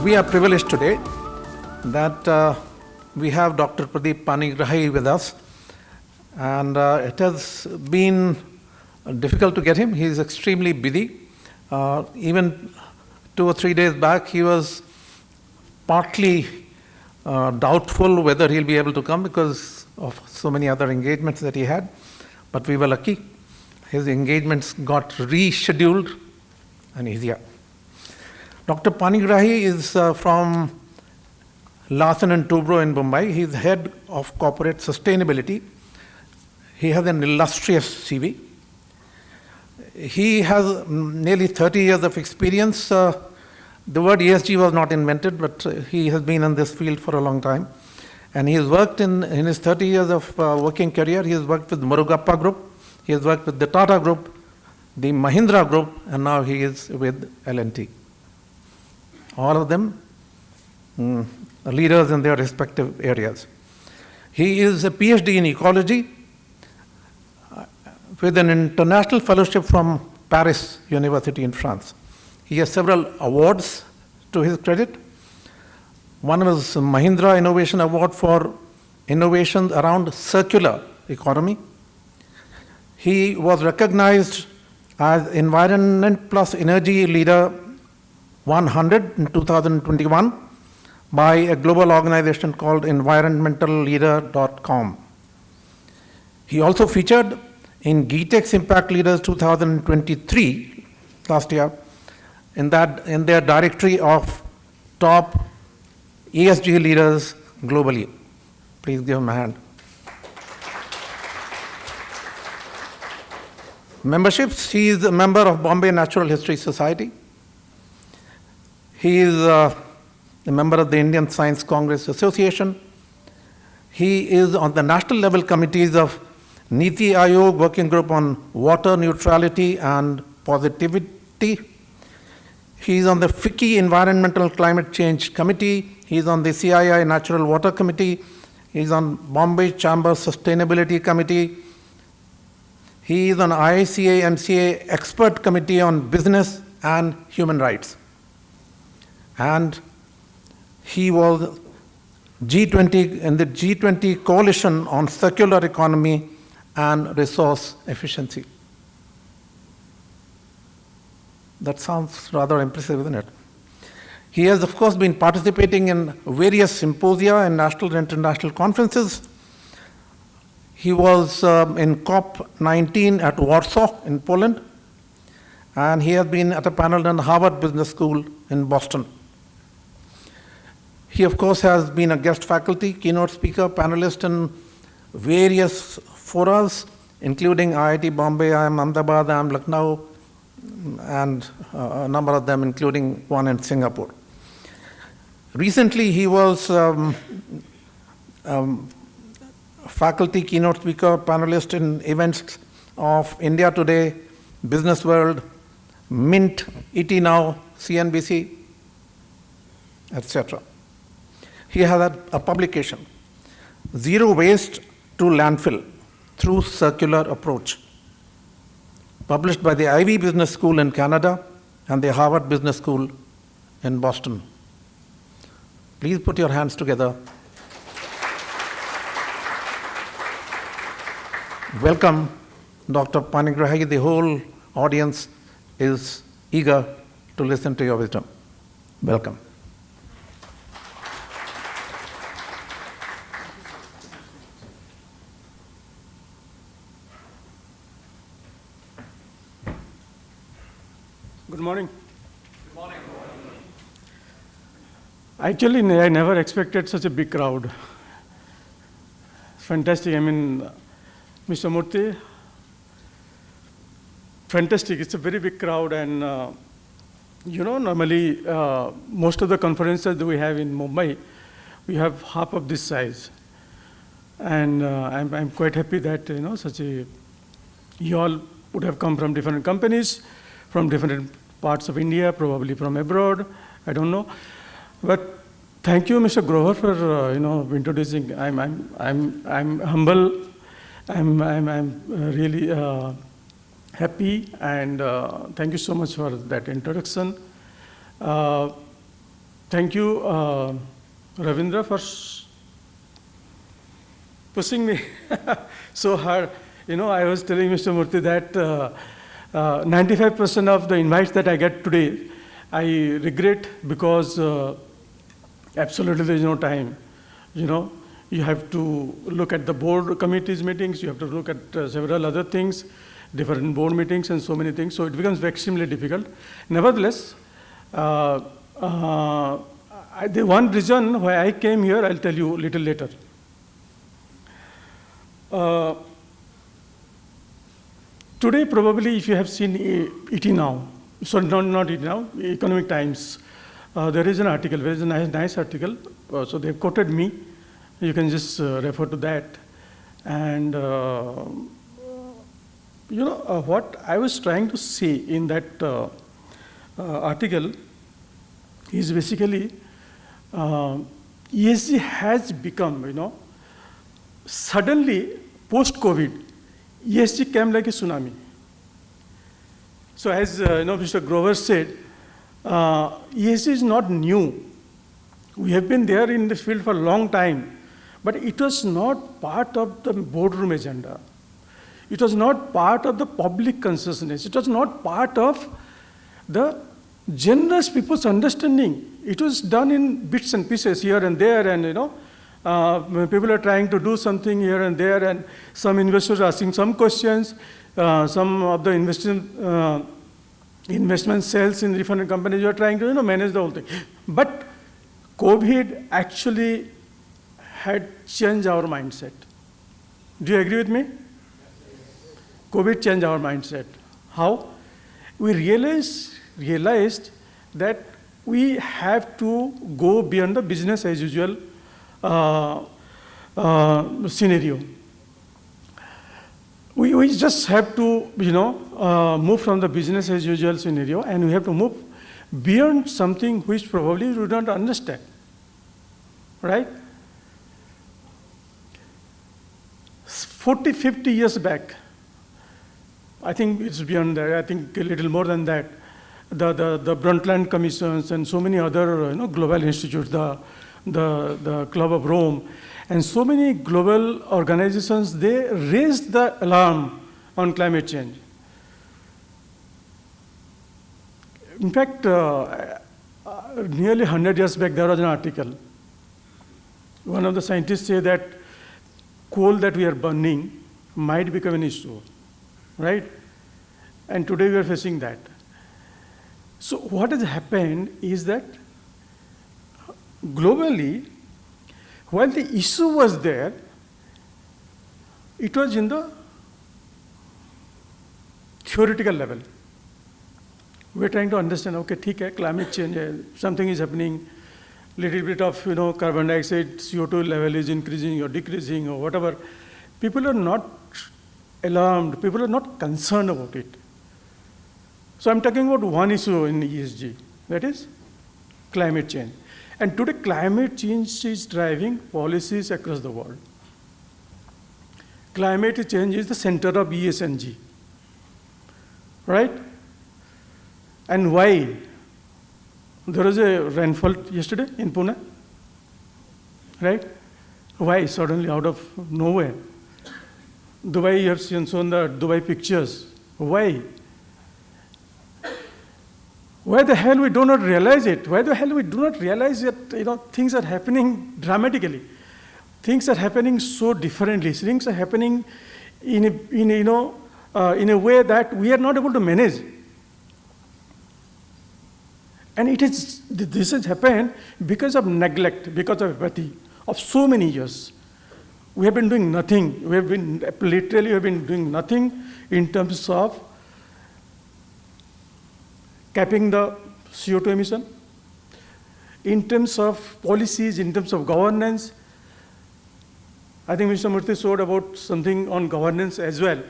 We are privileged today that we have Dr. Pradeep Panigrahi with us, and it has been difficult to get him. He is extremely busy. Even 2 or 3 days back, he was partly doubtful whether he'll be able to come because of so many other engagements that he had, but we were lucky. His engagements got rescheduled and he's here. Dr. Panigrahi is from Larsen and Turbo in Mumbai. He's head of corporate sustainability. He has an illustrious CV. He has nearly 30 years of experience. The word ESG was not invented, but he has been in this field for a long time. And he has worked in his 30 years of working career, he has worked with Murugappa Group, he has worked with the Tata Group, the Mahindra Group, and now he is with L&T. All of them leaders in their respective areas. He is a PhD in ecology with an international fellowship from Paris University in France. He has several awards to his credit. One was Mahindra Innovation Award for innovations around circular economy. He was recognized as Environment Plus Energy Leader 100 in 2021 by a global organization called environmentalleader.com. He also featured in GTEx Impact Leaders 2023 last year in their directory of top ESG leaders globally. Please give him a hand. Memberships: he is a member of Bombay Natural History Society. He is a member of the Indian Science Congress Association. He is on the national level committees of Niti Aayog Working Group on Water Neutrality and Positivity. He is on the FICCI Environmental Climate Change Committee. He is on the CII Natural Water Committee. He is on Bombay Chamber Sustainability Committee. He is on IICA MCA Expert Committee on Business and Human Rights. And he was G20 in the G20 Coalition on Circular Economy and Resource Efficiency. That sounds rather impressive, isn't it? He has, of course, been participating in various symposia and national and international conferences. He was in COP19 at Warsaw in Poland, and he has been at a panel in Harvard Business School in Boston. He, of course, has been a guest faculty, keynote speaker, panelist in various forums, including IIT Bombay, IIM Ahmedabad, IIM Lucknow, and a number of them, including one in Singapore. Recently, he was faculty, keynote speaker, panelist in events of India Today, Business World, Mint, ET Now, CNBC, etc. He has a publication, Zero Waste to Landfill Through Circular Approach, published by the Ivy Business School in Canada and the Harvard Business School in Boston. Please put your hands together. Welcome, Dr. Panigrahi. The whole audience is eager to listen to your wisdom. Welcome. Good morning. Good morning. Actually, I never expected such a big crowd. Fantastic. I mean, Mr. Murthy, fantastic. It's a very big crowd, and normally most of the conferences that we have in Mumbai, we have half of this size. And I'm quite happy that you all would have come from different companies, from different parts of India, probably from abroad. I don't know, but thank you, Mr. Grover, for introducing. I'm humble. I'm really happy, and thank you so much for that introduction. Thank you, Ravindra, for pushing me so hard. I was telling Mr. Murthy that 95% of the invites that I get today, I regret because absolutely there is no time. You have to look at the board committees meetings, you have to look at several other things, different board meetings and so many things, so it becomes extremely difficult. Nevertheless, the one reason why I came here, I'll tell you a little later. Today, probably, if you have seen ET Now, so not ET Now, Economic Times, there is an article, there is a nice article, so they've quoted me. You can just refer to that. And what I was trying to say in that article is basically ESG has become, suddenly post-COVID, ESG came like a tsunami. So as Mr. Grover said, ESG is not new. We have been there in this field for a long time, but it was not part of the boardroom agenda. It was not part of the public consciousness. It was not part of the generous people's understanding. It was done in bits and pieces here and there, and people are trying to do something here and there, and some investors are asking some questions. Some of the investment sales in different companies are trying to manage the whole thing. But COVID actually had changed our mindset. Do you agree with me? COVID changed our mindset. How? We realized that we have to go beyond the business as usual scenario. We just have to, move from the business as usual scenario, and we have to move beyond something which probably we don't understand, right? 40, 50 years back, I think it's beyond that, I think a little more than that, the Brundtland Commissions and so many other global institutes, the Club of Rome, and so many global organizations, they raised the alarm on climate change. In fact, nearly 100 years back, there was an article. One of the scientists said that coal that we are burning might become an issue, right? And today we are facing that. So what has happened is that globally, while the issue was there, it was in the theoretical level. We're trying to understand, okay, climate change, something is happening, little bit of carbon dioxide, CO2 level is increasing or decreasing or whatever. People are not alarmed, people are not concerned about it. So I'm talking about one issue in ESG, that is climate change. And today climate change is driving policies across the world. Climate change is the center of ESG, right? And why? There was a rainfall yesterday in Pune, right? Why? Suddenly out of nowhere. Dubai, you have shown the Dubai pictures. Why? Why the hell we do not realize it? Why the hell we do not realize that things are happening dramatically? Things are happening so differently. Things are happening in a way that we are not able to manage. And this has happened because of neglect, because of apathy of so many years. We have been doing nothing. We have been doing nothing in terms of capping the CO2 emission, in terms of policies, in terms of governance. I think Mr. Murthy showed about something on governance as well.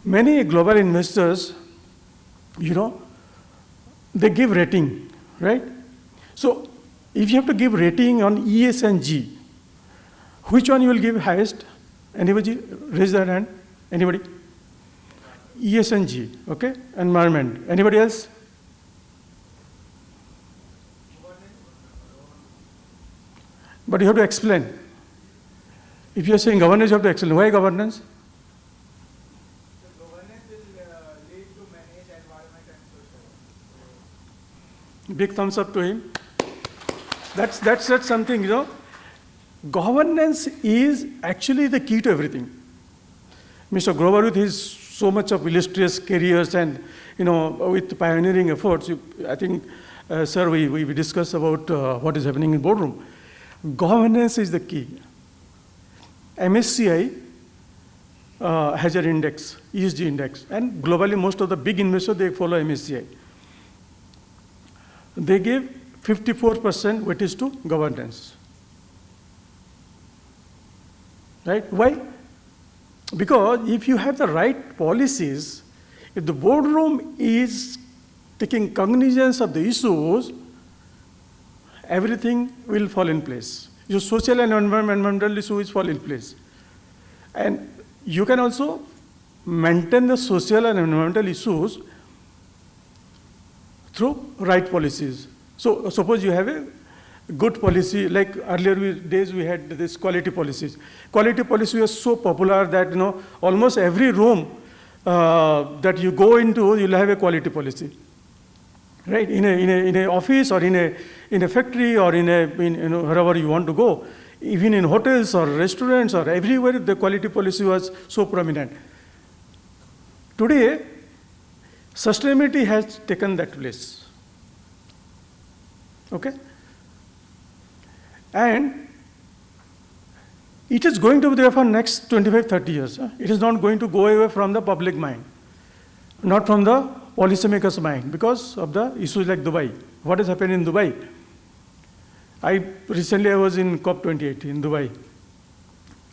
Many global investors, they give rating, right? So if you have to give rating on ES and G, which one you will give highest? Anybody raise their hand? Anybody? ES and G, okay? Environment. Anybody else? But you have to explain. If you are saying governance, you have to explain. Why governance? The governance will lead to manage environment and social. Big thumbs up to him. That's something, Governance is actually the key to everything. Mr. Grover, with his so much of illustrious careers and, with pioneering efforts, I think, sir, we discussed about what is happening in boardroom. Governance is the key. MSCI has an index, ESG index, and globally most of the big investors, they follow MSCI. They give 54% weightage to governance. Right? Why? Because if you have the right policies, if the boardroom is taking cognizance of the issues, everything will fall in place. Your social and environmental issues fall in place. And you can also maintain the social and environmental issues through right policies. So suppose you have a good policy, like earlier days we had this quality policies. Quality policy was so popular that almost every room that you go into, you'll have a quality policy, right? In a office or in a factory or wherever you want to go, even in hotels or restaurants or everywhere, the quality policy was so prominent. Today, sustainability has taken that place. Okay? And it is going to be there for next 25, 30 years. It is not going to go away from the public mind, not from the policymakers' mind, because of the issues like Dubai. What has happened in Dubai? Recently I was in COP28 in Dubai.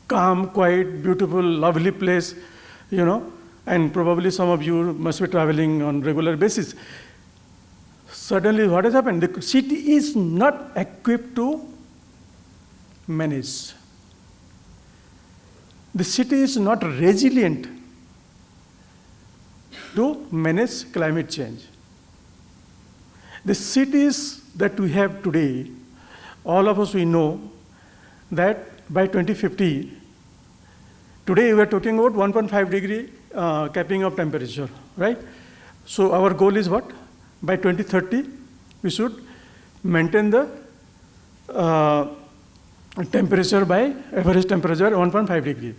Calm, quiet, beautiful, lovely place, and probably some of you must be traveling on regular basis. Suddenly what has happened? The city is not equipped to manage. The city is not resilient to manage climate change. The cities that we have today, all of us, we know that by 2050, today we are talking about 1.5 degree capping of temperature, right? So our goal is what? By 2030, we should maintain the temperature by average temperature 1.5 degree.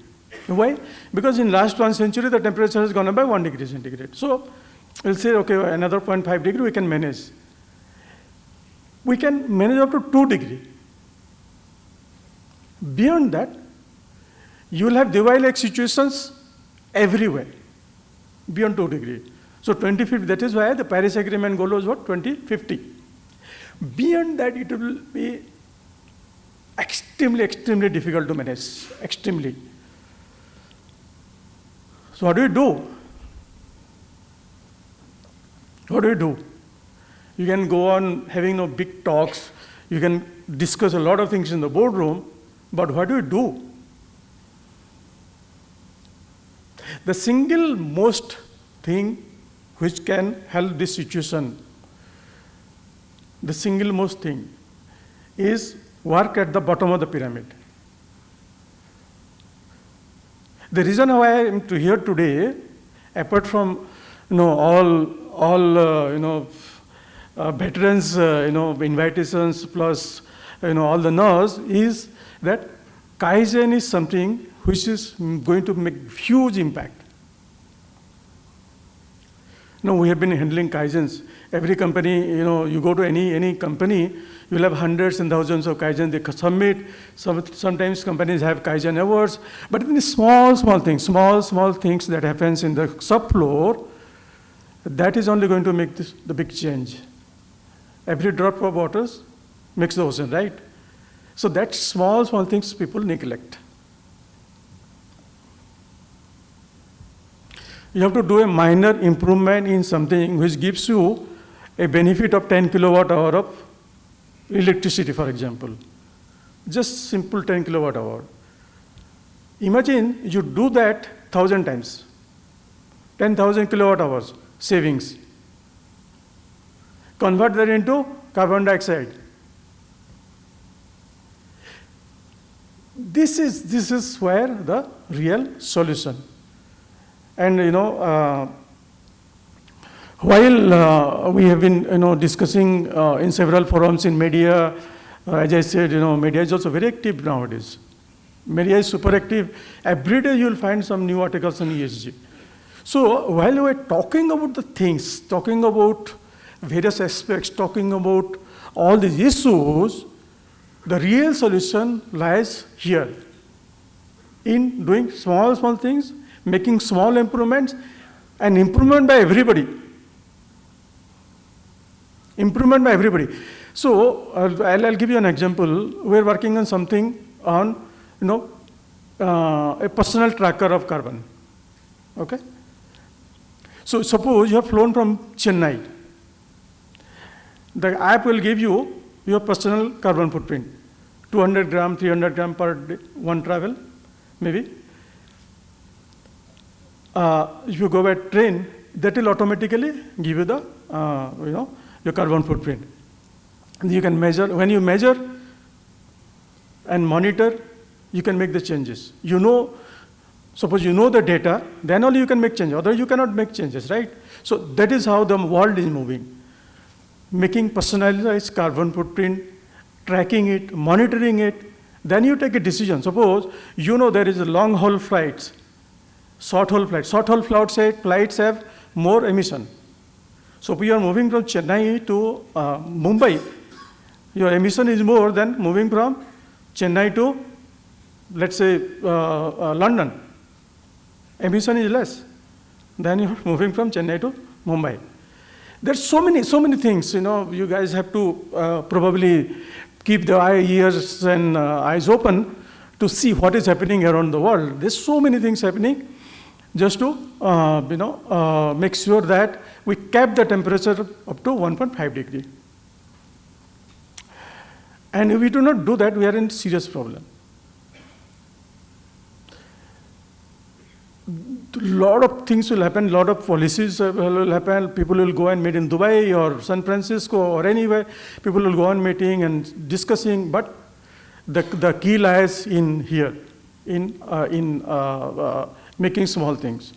Why? Because in last 1 century, the temperature has gone up by 1 degree centigrade. So we'll say, okay, another 0.5 degree we can manage. We can manage up to 2 degree. Beyond that, you will have Dubai-like situations everywhere, beyond 2 degree. So 2050, that is why the Paris Agreement goal was what? 2050. Beyond that, it will be extremely, extremely difficult to manage, extremely. So what do you do? What do you do? You can go on having big talks, you can discuss a lot of things in the boardroom, but what do you do? The single most thing which can help this situation, the single most thing is work at the bottom of the pyramid. The reason why I am here today, apart from all veterans invitations plus all the nerves, is that Kaizen is something which is going to make huge impact. We have been handling Kaizens. Every company, you go to any company, you'll have hundreds and thousands of Kaizen. They submit. Sometimes companies have Kaizen awards. But in the small things that happens in the subfloor, that is only going to make the big change. Every drop of water makes the ocean, right? So that small things people neglect. You have to do a minor improvement in something which gives you a benefit of 10 kilowatt hour of electricity, for example. Just simple 10 kilowatt hour. Imagine you do that 1,000 times. 10,000 kilowatt hours savings. Convert that into carbon dioxide. this is where the real solution. And while we have been discussing in several forums in media, as I said, media is also very active nowadays. Media is super active. Every day you will find some new articles on ESG. So while we are talking about the things, talking about various aspects, talking about all these issues, the real solution lies here in doing small things, making small improvements, and improvement by everybody. Improvement by everybody. So I'll give you an example. We're working on something on, a personal tracker of carbon. Okay? So suppose you have flown from Chennai. The app will give you your personal carbon footprint. 200 gram, 300 gram per day, one travel, maybe. If you go by train, that will automatically give you the, your carbon footprint. And you can measure, when you measure and monitor, you can make the changes. Suppose you know the data, then only you can make changes, otherwise you cannot make changes, right? So that is how the world is moving. Making personalized carbon footprint, tracking it, monitoring it, then you take a decision. Suppose there is a long haul flights, short haul flights. Short haul flights have more emission. So if you are moving from Chennai to Mumbai, your emission is more than moving from Chennai to, let's say, London. Emission is less than you're moving from Chennai to Mumbai. There's so many things, you guys have to probably keep the ears and eyes open to see what is happening around the world. There's so many things happening just to, make sure that we cap the temperature up to 1.5 degree. And if we do not do that, we are in serious problem. Lot of things will happen, lot of policies will happen. People will go and meet in Dubai or San Francisco or anywhere. People will go on meeting and discussing, but the key lies in here, in making small things.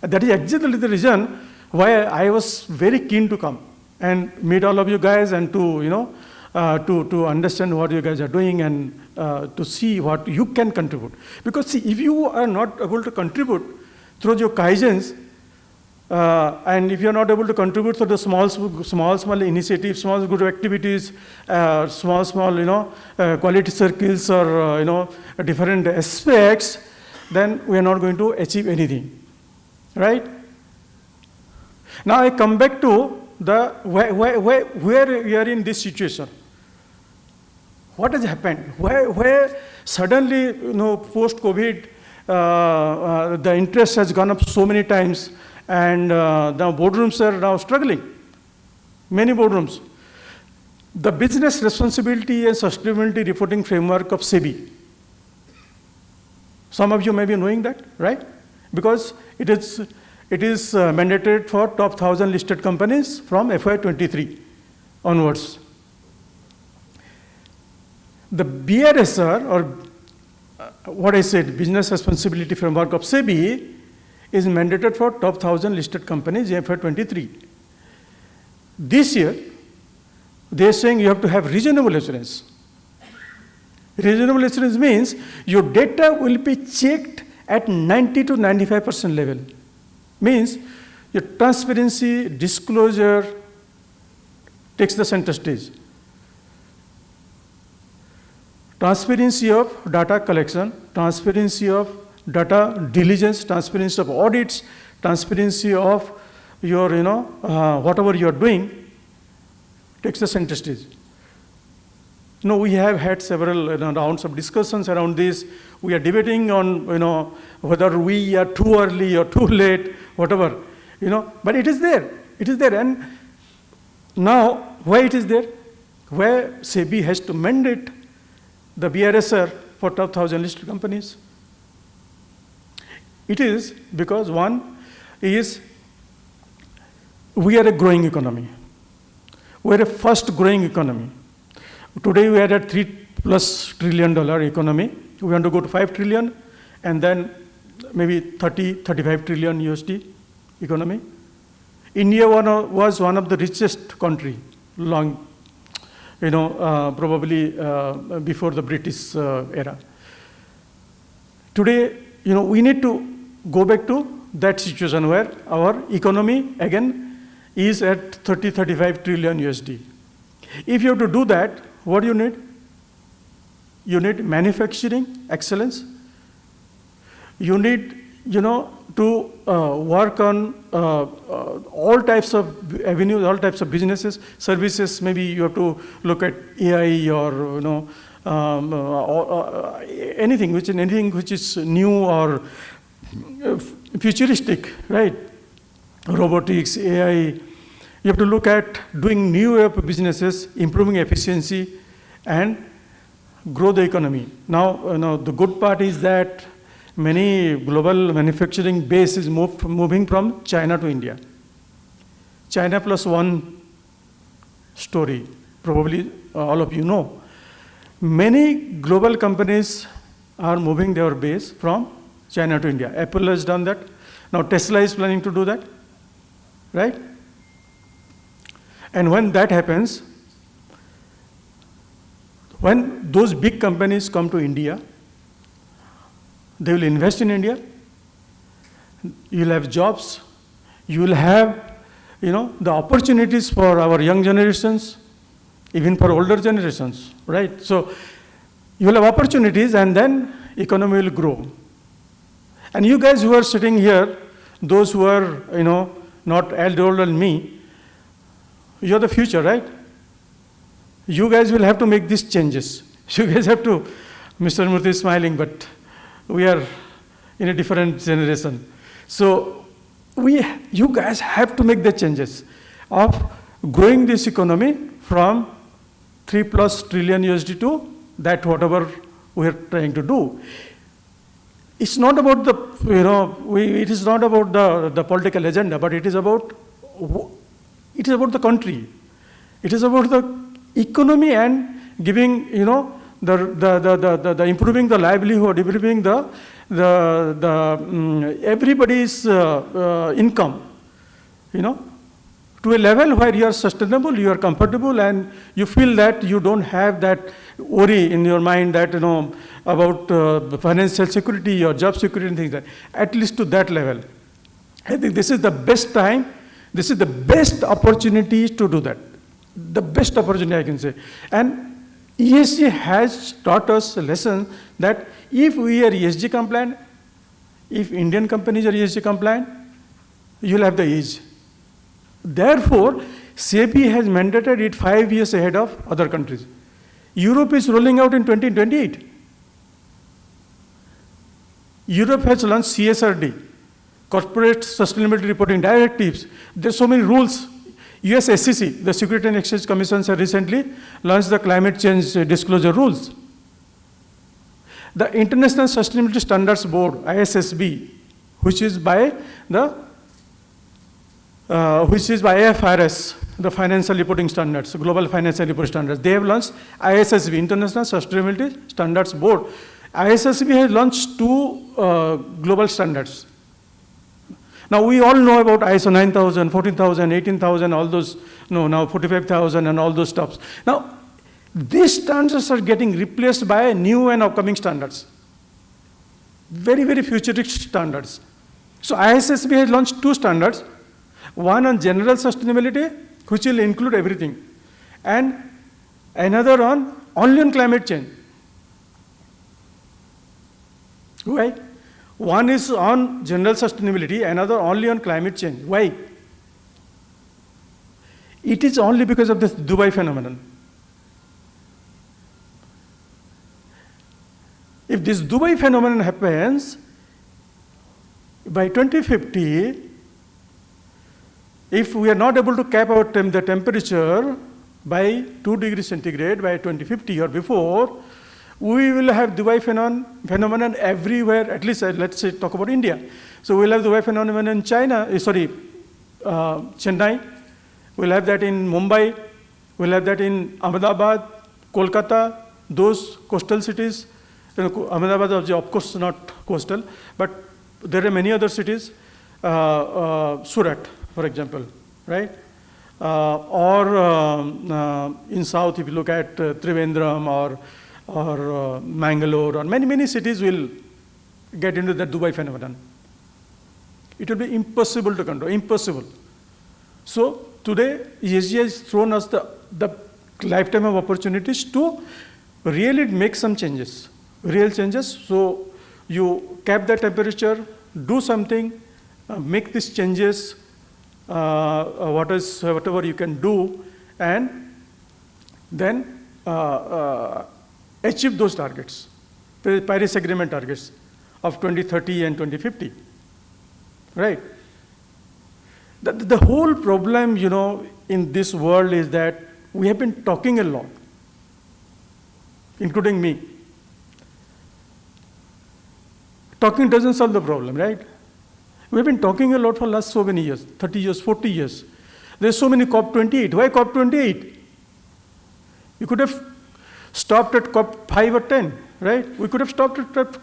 That is exactly the reason why I was very keen to come and meet all of you guys and to, to understand what you guys are doing and to see what you can contribute. Because see, if you are not able to contribute through your Kaizens, and if you are not able to contribute through the small initiatives, small good activities, small quality circles or different aspects, then we are not going to achieve anything, right? Now I come back to the where we are in this situation. What has happened? Where suddenly, post-COVID, the interest has gone up so many times, and the boardrooms are now struggling. Many boardrooms. The Business Responsibility and Sustainability Reporting Framework of SEBI. Some of you may be knowing that, right? Because it is mandated for top 1,000 listed companies from FY23 onwards. The BRSR, or what I said, Business Responsibility Framework of SEBI, is mandated for top 1,000 listed companies in FY23. This year, they are saying you have to have reasonable assurance. Reasonable assurance means your data will be checked at 90 to 95% level. Means your transparency, disclosure takes the center stage. Transparency of data collection, transparency of data diligence, transparency of audits, transparency of your, whatever you are doing takes the center stage. We have had several rounds of discussions around this. We are debating on, whether we are too early or too late, whatever, but it is there. It is there. And now, why it is there? Where SEBI has to mandate the BRSR for top 1,000 listed companies. It is because one is we are a growing economy. We are a fast growing economy. Today we are at $3+ trillion economy, We want to go to 5 trillion and then maybe 35 trillion USD economy. India was one of the richest country long, probably before the British era. Today, we need to go back to that situation where our economy again is at 35 trillion USD. If you have to do that, what do you need? You need manufacturing excellence. You need, to work on all types of avenues, all types of businesses, services. Maybe you have to look at AI or anything which is new or futuristic, right? Robotics, AI. You have to look at doing new way of businesses, improving efficiency, and grow the economy. Now, the good part is that many global manufacturing base is moving from China to India. China plus one story, probably all of you know. Many global companies are moving their base from China to India. Apple has done that. Now Tesla is planning to do that, right? And when that happens, when those big companies come to India, they will invest in India. You will have jobs. You will have, the opportunities for our young generations, even for older generations, right? So you will have opportunities, and then economy will grow. And you guys who are sitting here, those who are, not older than me, you are the future, right? You guys will have to make these changes. You guys have to. Mr. Murthy is smiling, but we are in a different generation. So you guys have to make the changes of growing this economy from 3+ trillion USD to that whatever we are trying to do. It's not about it is not about the political agenda, but it is about the country. It is about the economy and giving, the improving the livelihood, improving everybody's income, to a level where you are sustainable, you are comfortable, and you feel that you don't have that worry in your mind that, about financial security or job security and things like that, at least to that level. I think this is the best time, this is the best opportunity to do that. The best opportunity, I can say. And ESG has taught us a lesson that if we are ESG compliant, if Indian companies are ESG compliant, you'll have the edge. Therefore, SEBI has mandated it 5 years ahead of other countries. Europe is rolling out in 2028. Europe has launched CSRD, Corporate Sustainability Reporting Directives. There's so many rules. US SEC, the Security and Exchange Commission, has recently launched the climate change disclosure rules. The International Sustainability Standards Board, ISSB, which is by IFRS, the financial reporting standards, global financial reporting standards. They have launched ISSB, International Sustainability Standards Board. ISSB has launched 2 global standards. Now we all know about ISO 9000, 14000, 18000, all those, now 45000 and all those stuffs. Now, these standards are getting replaced by new and upcoming standards. Very, very futuristic standards. So ISSB has launched 2 standards, one on general sustainability, which will include everything, and another only on climate change. Why? One is on general sustainability, another only on climate change. Why? It is only because of this Dubai phenomenon. If this Dubai phenomenon happens, by 2050, if we are not able to cap out the temperature by 2 degrees centigrade by 2050 or before, we will have Dubai phenomenon everywhere, at least let's say talk about India. So we'll have Dubai phenomenon in Chennai, we'll have that in Mumbai, we'll have that in Ahmedabad, Kolkata, those coastal cities, Ahmedabad is of course not coastal, but there are many other cities, Surat, for example, right? In south, if you look at Trivandrum or Mangalore, or many cities will get into that Dubai phenomenon. It will be impossible to control, impossible. So today, ESG has thrown us the lifetime of opportunities to really make some changes, real changes. So you cap the temperature, do something, make these changes, whatever you can do, and then achieve those targets, Paris Agreement targets of 2030 and 2050, right? The whole problem, in this world is that we have been talking a lot, including me. Talking doesn't solve the problem, right? We've been talking a lot for the last so many years, 30 years, 40 years. There's so many COP28. Why COP28? You could have stopped at COP5 or 10, right? We could have stopped at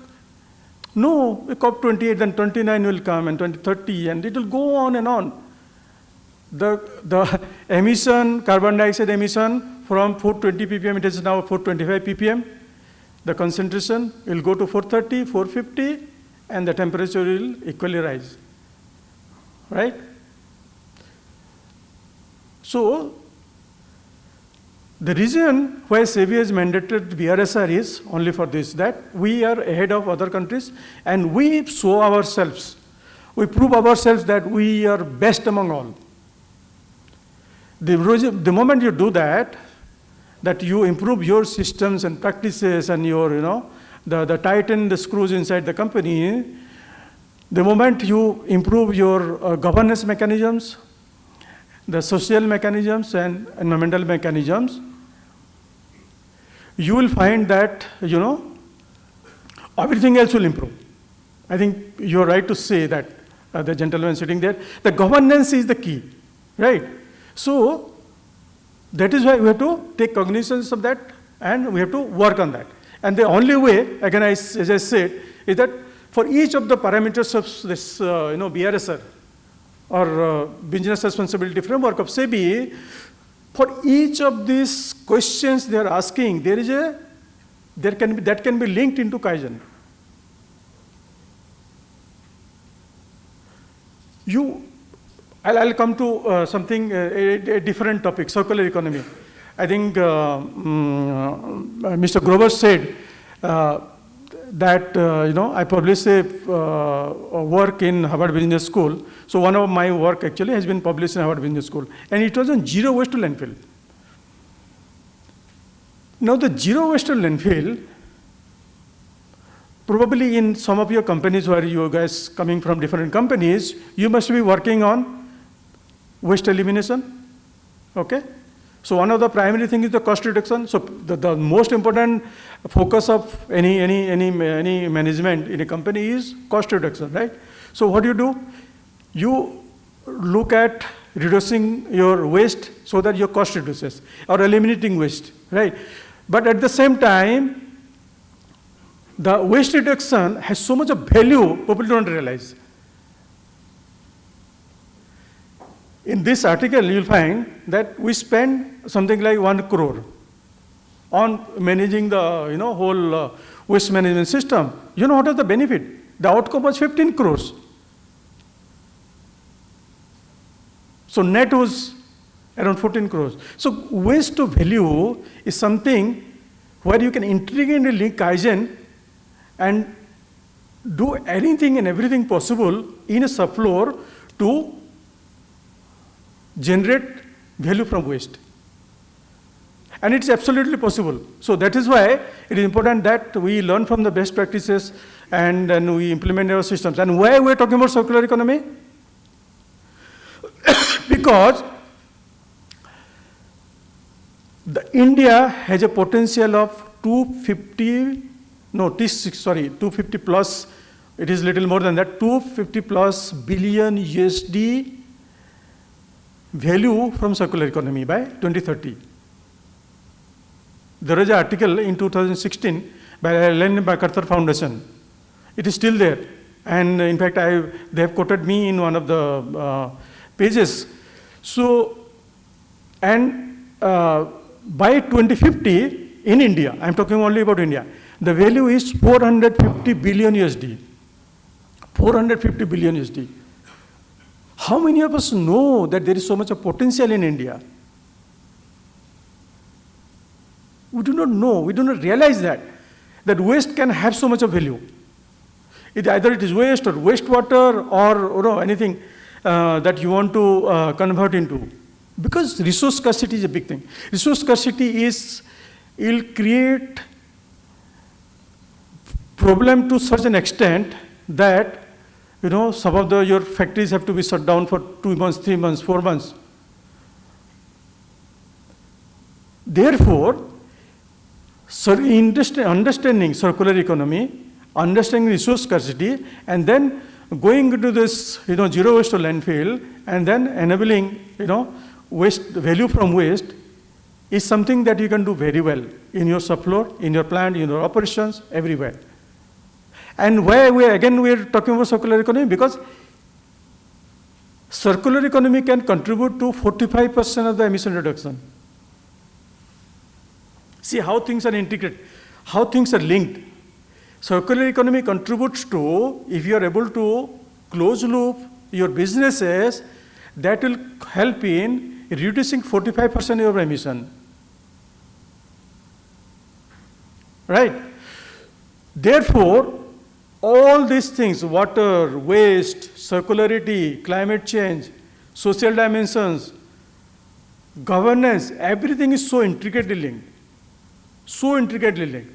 no, COP28, then 29 will come, and 2030, and it will go on and on. The emission, carbon dioxide emission from 420 ppm, it is now 425 ppm. The concentration will go to 430, 450, and the temperature will equally rise, right? So, the reason why SEBI has mandated BRSR is only for this, that we are ahead of other countries, and we show ourselves, we prove ourselves that we are best among all. The moment you do that you improve your systems and practices and your, the tighten the screws inside the company, the moment you improve your governance mechanisms, the social mechanisms and environmental mechanisms, you will find that, everything else will improve. I think you're right to say that, the gentleman sitting there, the governance is the key, right? So, that is why we have to take cognizance of that, and we have to work on that. And the only way, again, as I said, is that for each of the parameters of this, BRSR, or business responsibility framework of SEBI, for each of these questions they are asking, that can be linked into Kaizen. I'll come to something, a different topic, circular economy. I think Mr. Grover said that, I published a work in Harvard Business School. So one of my work actually has been published in Harvard Business School. And it was on zero waste to landfill. Now the zero waste to landfill, probably in some of your companies where you guys coming from different companies, you must be working on waste elimination, okay? So one of the primary things is the cost reduction. So the most important focus of any management in a company is cost reduction, right? So what do? You look at reducing your waste so that your cost reduces, or eliminating waste, right? But at the same time, the waste reduction has so much of value, people don't realize. In this article, you'll find that we spend something like 1 crore on managing the whole waste management system. You know what is the benefit? The outcome was 15 crores. So net was around 14 crores. So waste to value is something where you can intricately link Kaizen and do anything and everything possible in a subfloor to generate value from waste. And it's absolutely possible. So that is why it is important that we learn from the best practices and we implement our systems. And why we're talking about circular economy? Because India has a potential of 250 plus, it is little more than that, 250 plus billion USD value from circular economy by 2030. There is an article in 2016 by Ellen MacArthur Foundation. It is still there. And in fact, they have quoted me in one of the pages. So, and by 2050 in India, I'm talking only about India, the value is 450 billion USD. 450 billion USD. How many of us know that there is so much of potential in India? We do not know, we do not realize that waste can have so much of value. Either it is waste or wastewater or anything that you want to convert into. Because resource scarcity is a big thing. Resource scarcity will create problem to such an extent that some of your factories have to be shut down for 2 months, 3 months, 4 months. Therefore, understanding circular economy, understanding resource scarcity, and then going into this zero waste to landfill, and then enabling waste value from waste is something that you can do very well in your subfloor, in your plant, in your operations, everywhere. And why we're talking about circular economy? Because circular economy can contribute to 45% of the emission reduction. See how things are integrated, how things are linked. Circular economy contributes to, if you are able to close loop your businesses, that will help in reducing 45% of your emission. Right? Therefore, all these things, water, waste, circularity, climate change, social dimensions, governance, everything is so intricately linked. So intricately linked.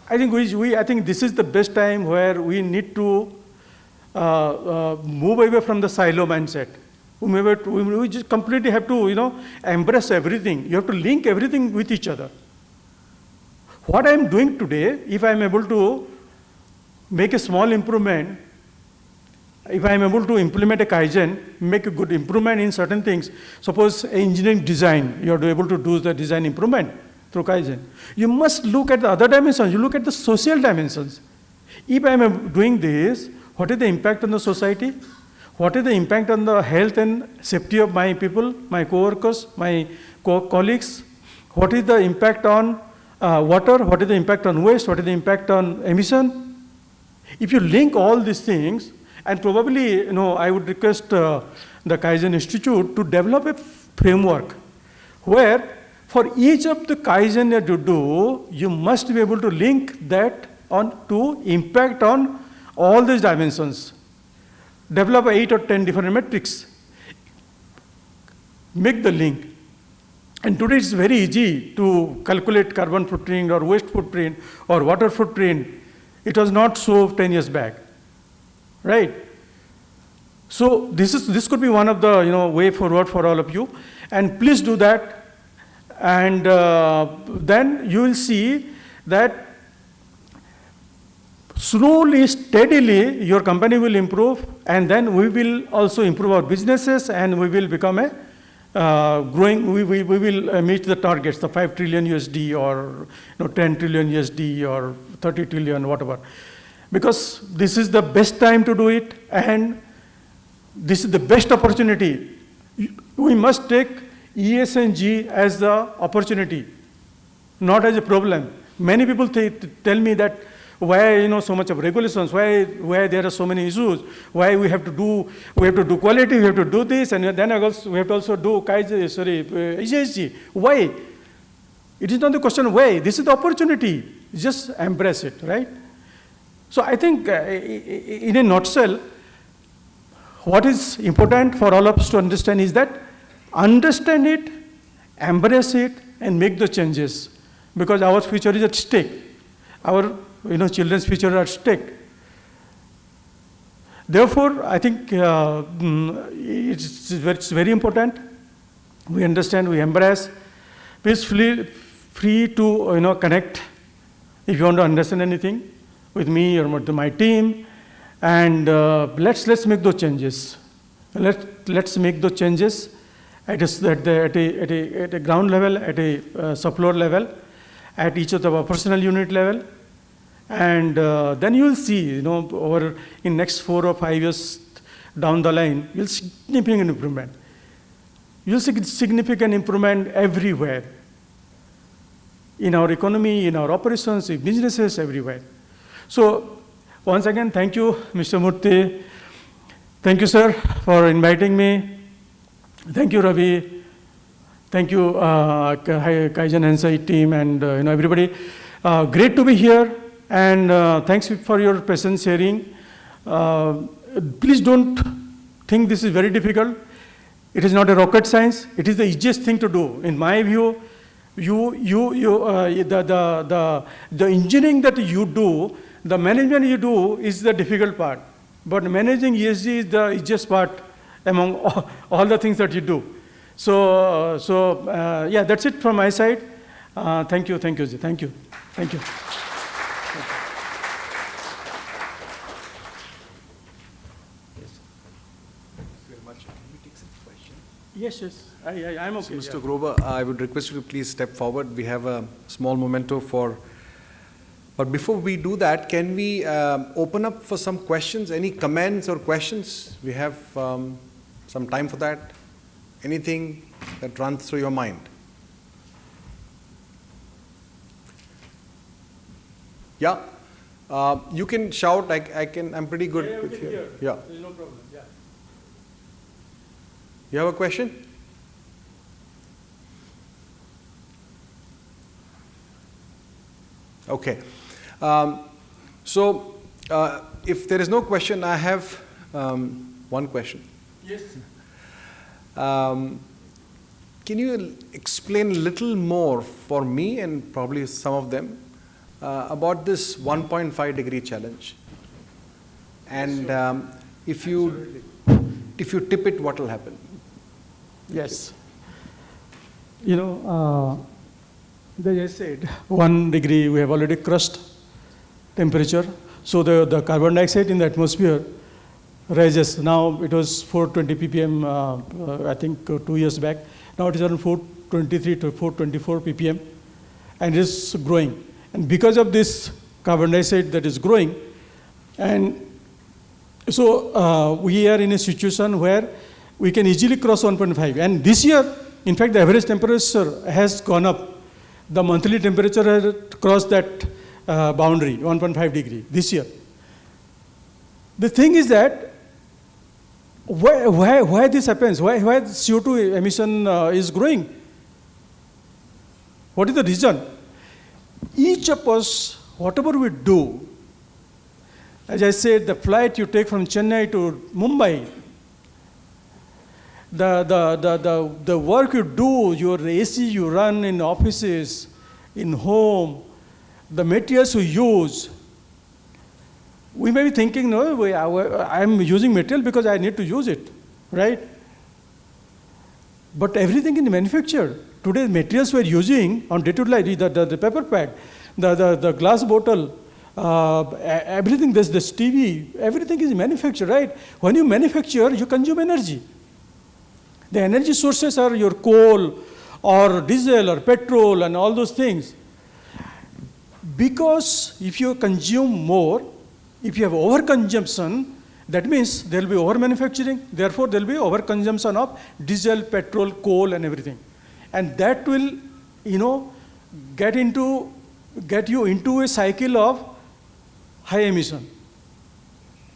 I think this is the best time where we need to move away from the silo mindset. We just completely have to, embrace everything. You have to link everything with each other. What I am doing today, if I am able to make a small improvement, if I am able to implement a Kaizen, make a good improvement in certain things, suppose engineering design, you are able to do the design improvement through Kaizen. You must look at the other dimensions, you look at the social dimensions. If I am doing this, what is the impact on the society? What is the impact on the health and safety of my people, my co-workers, my colleagues? What is the impact on water? What is the impact on waste? What is the impact on emission? If you link all these things, and probably, I would request the Kaizen Institute to develop a framework where for each of the Kaizen that you do, you must be able to link that on to impact on all these dimensions. Develop 8 or 10 different metrics. Make the link. And today it's very easy to calculate carbon footprint or waste footprint or water footprint. It was not so 10 years back, right? So this could be one of the way forward for all of you, and please do that. And then you will see that slowly, steadily, your company will improve, and then we will also improve our businesses, and we will become a growing. We will meet the targets, the 5 trillion USD or 10 trillion USD or 30 trillion, whatever. Because this is the best time to do it, and this is the best opportunity. We must take ESG as the opportunity, not as a problem. Many people tell me that why so much of regulations, why there are so many issues, why we have to do quality, we have to do this, and then we have to also do ESG. Why? It is not the question why. This is the opportunity. Just embrace it, right? So I think in a nutshell, what is important for all of us to understand is that understand it, embrace it, and make the changes, because our future is at stake. Our children's future are at stake. Therefore, I think it's very important. We understand, we embrace. Please feel free to connect if you want to understand anything with me or with my team, and let's make those changes. Let's make those changes at a ground level, at a subfloor level, at each of the operational unit level. And then you will see, over in next 4 or 5 years down the line, you'll see significant improvement. You'll see significant improvement everywhere. In our economy, in our operations, in businesses, everywhere. So once again, thank you, Mr. Murthy. Thank you, sir, for inviting me. Thank you, Ravi. Thank you, Kaizen Insight team and everybody. Great to be here, and thanks for your presence sharing. Please don't think this is very difficult. It is not a rocket science. It is the easiest thing to do. In my view, the engineering that you do, the management you do is the difficult part. But managing ESG is the easiest part among all the things that you do. So yeah, that's it from my side. Thank you, thank you, thank you, thank you. Yes, I'm okay. So, Mr. Grover, I would request you to please step forward. We have a small memento but before we do that, can we open up for some questions? Any comments or questions? We have some time for that. Anything that runs through your mind? Yeah, you can shout. I'm pretty good with you. Yeah. There's no problem. Yeah. You have a question? Okay. So, if there is no question, I have one question. Yes. Can you explain a little more for me and probably some of them about this 1.5 degree challenge? And if you tip it, what will happen? Yes. As I said, 1 degree, we have already crushed temperature. So the carbon dioxide in the atmosphere rises. Now it was 420 ppm, I think 2 years back. Now it is around 423 to 424 ppm, and it is growing. And because of this carbon dioxide that is growing, and so we are in a situation where we can easily cross 1.5. And this year, in fact, the average temperature has gone up. The monthly temperature has crossed that boundary, 1.5 degree, this year. The thing is that, why this happens? Why CO2 emission is growing? What is the reason? Each of us, whatever we do, as I said, the flight you take from Chennai to Mumbai, the work you do, your AC you run in offices, in home, the materials you use, we may be thinking, no, I'm using material because I need to use it, right? But everything is manufactured. Today, materials we're using on day-to-day life, the paper bag, the glass bottle, everything, this TV, everything is manufactured, right? When you manufacture, you consume energy. The energy sources are your coal or diesel or petrol and all those things. Because if you consume more, if you have overconsumption, that means there will be over-manufacturing, therefore there will be overconsumption of diesel, petrol, coal and everything. And that will, get you into a cycle of high emission.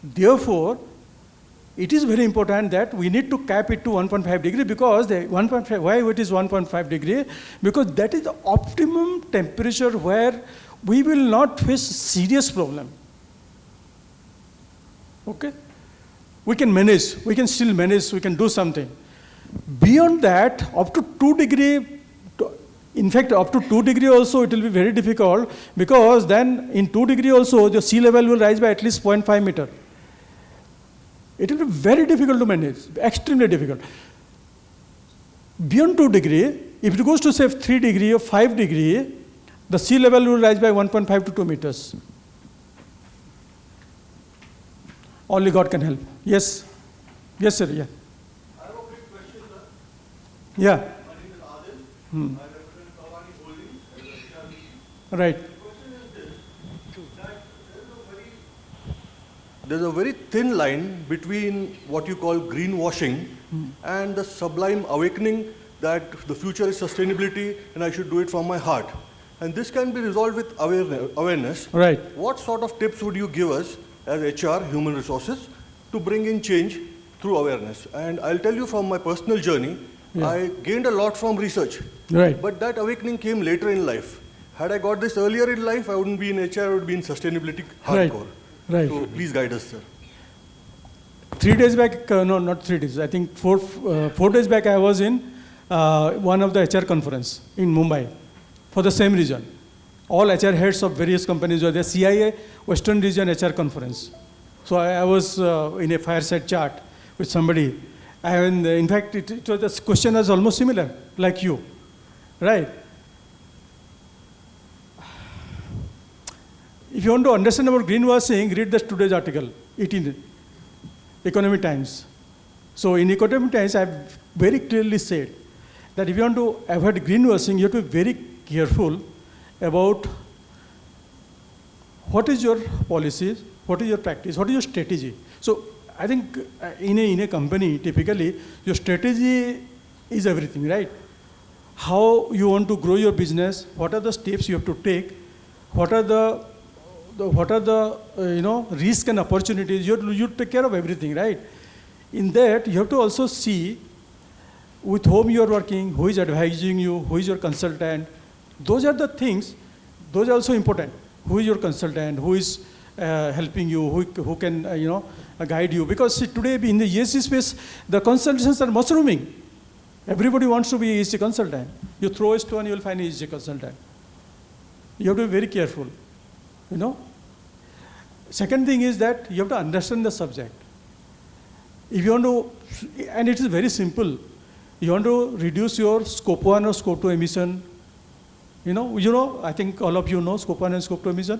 Therefore, it is very important that we need to cap it to 1.5 degree because why it is 1.5 degree? Because that is the optimum temperature where we will not face serious problem. Okay? We can manage, we can still manage, we can do something. Beyond that, up to 2 degree, in fact, up to 2 degree also it will be very difficult because then in 2 degree also the sea level will rise by at least 0.5 meter. It will be very difficult to manage, extremely difficult. Beyond 2 degree, if it goes to say 3 degree or 5 degree, the sea level will rise by 1.5 to 2 meters. Only God can help. Yes. Yes, sir. Yeah. I have a quick question, sir. Yeah. My name is Adil. I represent Kawani Holdings as a HRBC. Right. There's a very thin line between what you call greenwashing and the sublime awakening that the future is sustainability and I should do it from my heart. And this can be resolved with awareness. Right. What sort of tips would you give us as HR, human resources, to bring in change through awareness? And I'll tell you from my personal journey, Yeah. I gained a lot from research. Right. But that awakening came later in life. Had I got this earlier in life, I wouldn't be in HR, I would be in sustainability Right. hardcore. Right. So please guide us, sir. 3 days back, no, not 3 days. I think 4 days back, I was in one of the HR conference in Mumbai for the same reason. All HR heads of various companies were there. CIA Western Region HR conference. So I was in a fireside chat with somebody, and in fact, it was, the question was almost similar, like you, right? If you want to understand about greenwashing, read the today's article, 18. Economic Times. So in Economic Times, I have very clearly said that if you want to avoid greenwashing, you have to be very careful about what is your policies, what is your practice, what is your strategy. So I think in a company, typically, your strategy is everything, right? How you want to grow your business, what are the steps you have to take, what are the risk and opportunities. You take care of everything, right? In that, you have to also see with whom you are working, who is advising you, who is your consultant. Those are the things, those are also important. Who is your consultant, who is helping you, who can guide you. Because see, today in the ESG space, the consultants are mushrooming. Everybody wants to be ESG consultant. You throw a stone, you will find an ESG consultant. You have to be very careful. Second thing is that you have to understand the subject. If you want to, and it is very simple, you want to reduce your scope 1 or scope 2 emission. I think all of you know scope 1 and scope 2 emission,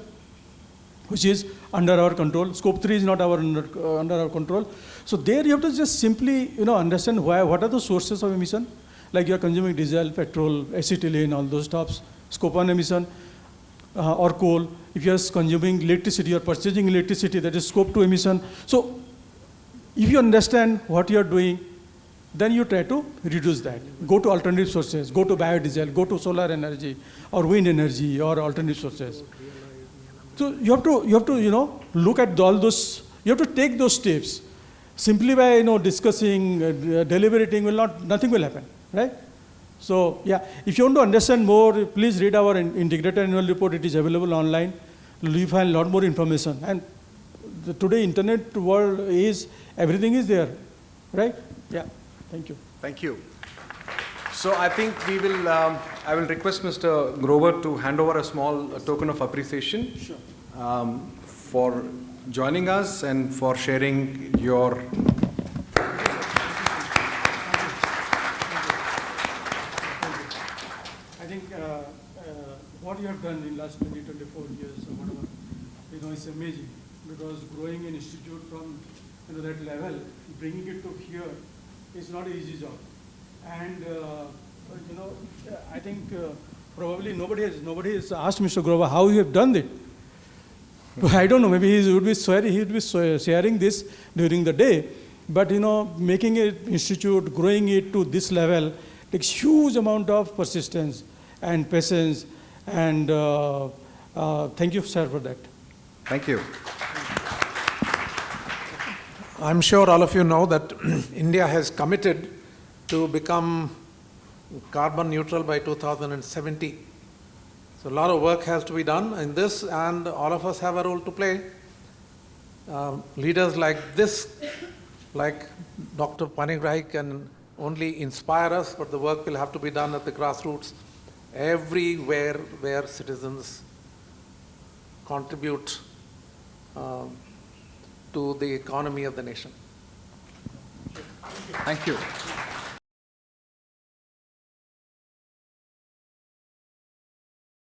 which is under our control. Scope 3 is not under our control. So there you have to just simply understand what are the sources of emission, like you are consuming diesel, petrol, acetylene, all those stuffs, scope 1 emission. Or coal, if you are consuming electricity or purchasing electricity, that is scope 2 emission. So if you understand what you are doing, then you try to reduce that. Go to alternative sources, go to biodiesel, go to solar energy or wind energy or alternative sources. So you have to look at all those, you have to take those steps. Simply by discussing, deliberating nothing will happen, right? So, yeah, if you want to understand more, please read our integrated annual report. It is available online. You find a lot more information. And today, internet world is, everything is there, right? Yeah, thank you. Thank you. So I think we will, I will request Mr. Grover to hand over a small token of appreciation for joining us and for sharing your what you have done in last 24 years or whatever, it's amazing, because growing an institute from that level, bringing it to here is not an easy job. And I think probably nobody has asked Mr. Grover how you have done it. I don't know, maybe he would be sharing this during the day, but making an institute, growing it to this level takes huge amount of persistence and patience, and thank you, sir, for that. Thank you. I'm sure all of you know that India has committed to become carbon neutral by 2070. So a lot of work has to be done in this, and all of us have a role to play. Leaders like this, like Dr. Panigrahi, can only inspire us, but the work will have to be done at the grassroots, everywhere where citizens contribute to the economy of the nation. Thank you.